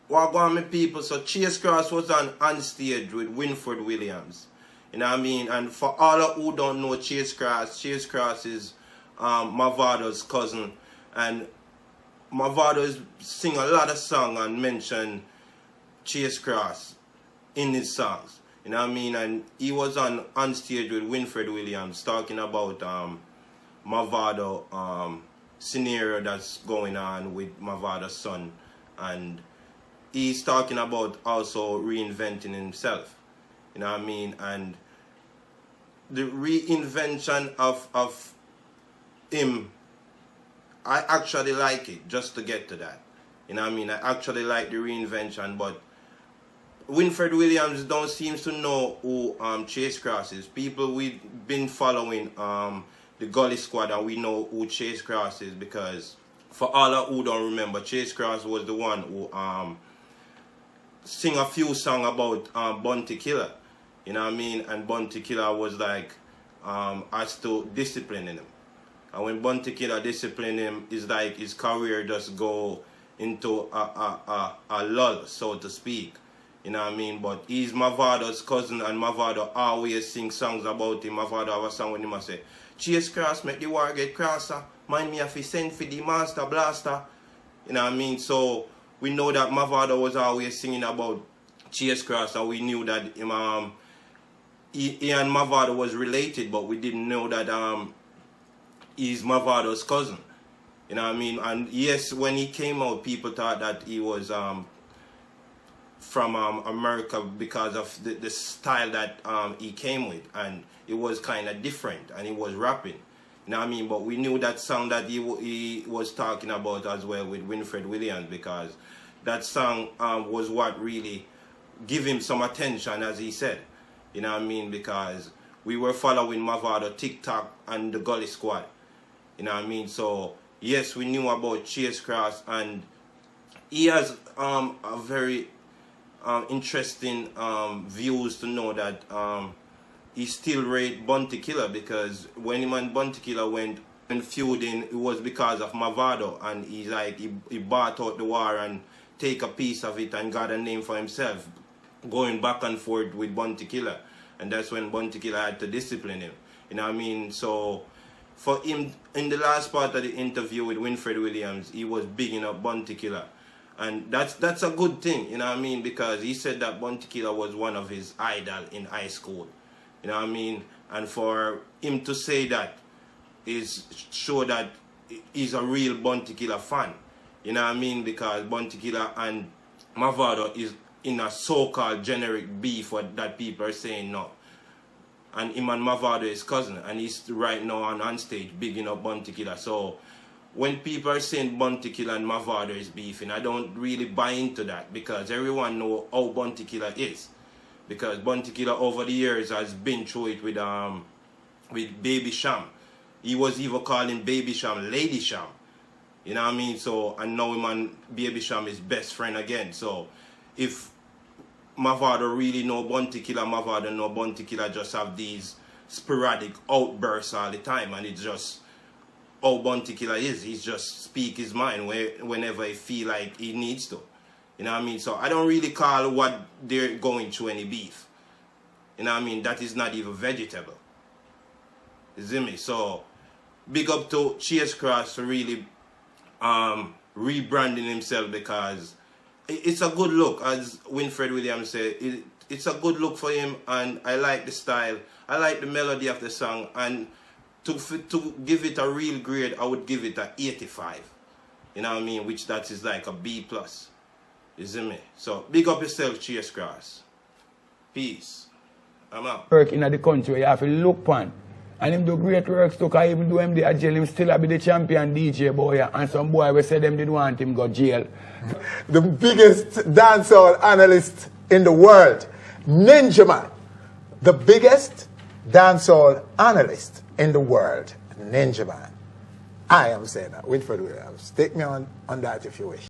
what going on, my people? So Chase Cross was on stage with Winford Williams. You know what I mean? And for all of who don't know Chase Cross is Mavado's cousin. And Mavado is sing a lot of songs and mention Chase Cross in his songs. You know what I mean? And he was on stage with Winford Williams talking about Mavado scenario that's going on with Mavado's son. And he's talking about also reinventing himself. You know what I mean? And the reinvention of him, I actually like it, just to get to that. You know what I mean? I actually like the reinvention, but Winford Williams don't seem to know who Chase Cross is. People, we've been following the Gully Squad, and we know who Chase Cross is, because for all of who don't remember, Chase Cross was the one who sing a few songs about Bounty Killer. You know what I mean? And Bounty Killer was like, as to disciplining him. And when Bounty Killer disciplined him, it's like his career just go into a lull, so to speak. You know what I mean? But he's Mavado's cousin, and Mavado always sing songs about him. Mavado have a song with him and say, Chase Cross make the war get crosser. Mind me if he send for the master blaster. You know what I mean? So we know that Mavado was always singing about Chase Cross, and we knew that he and Mavado was related, but we didn't know that he's Mavado's cousin. You know what I mean? And yes, when he came out, people thought that he was from America because of the style that he came with, and it was kind of different, and he was rapping. You know what I mean? But we knew that song that he was talking about as well with Winford Williams, because that song was what really gave him some attention, as he said. You know what I mean? Because we were following Mavado, TikTok, and the Gully Squad. You know what I mean? So yes, we knew about Chase Cross, and he has a very interesting views to know that he still rate Bounty Killer, because when him and Bounty Killer went feuding, it was because of Mavado, and he's like he bought out the war and take a piece of it and got a name for himself, going back and forth with Bounty Killer. And that's when Bounty Killer had to discipline him. You know what I mean? So for him, in the last part of the interview with Winford Williams, he was bigging up Bounty Killer. And that's a good thing, you know what I mean? Because he said that Bounty Killer was one of his idols in high school. You know what I mean? And for him to say that is show that he's a real Bounty Killer fan. You know what I mean? Because Bounty Killer and Mavado is in a so-called generic beef that people are saying no. And him and Mavado is cousin, and he's right now on stage bigging up Bounty Killer. So when people are saying Bounty Killer and Mavado is beefing, I don't really buy into that, because everyone knows how Bounty Killer is. Because Bounty Killer over the years has been through it with Baby Sham. He was even calling Baby Sham Lady Sham. You know what I mean? So, and now him and Baby Sham is best friend again. So if Mavado really know Bounty Killer, Mavado know Bounty Killer just have these sporadic outbursts all the time, and it's just how Bounty Killer is. He's just speak his mind whenever he feel like he needs to. You know what I mean? So I don't really call what they're going through any beef. You know what I mean? That is not even vegetable. You see me? So big up to Chase Cross for really rebranding himself, because it's a good look, as Winford Williams said. It's a good look for him, and I like the style. I like the melody of the song, and to give it a real grade, I would give it a 85. You know what I mean? Which that is like a B+. You see me? So big up yourself, Chase Cross. Peace. I'm out. Work in the country, you have to look on. And him do great works too, because even though him dey jail, him still be the champion DJ boy. And some boy we said them didn't want him go jail. The biggest dancehall analyst in the world, Ninja Man. The biggest dancehall analyst in the world, Ninja Man. I am saying that. Winford Williams. Take me on that if you wish.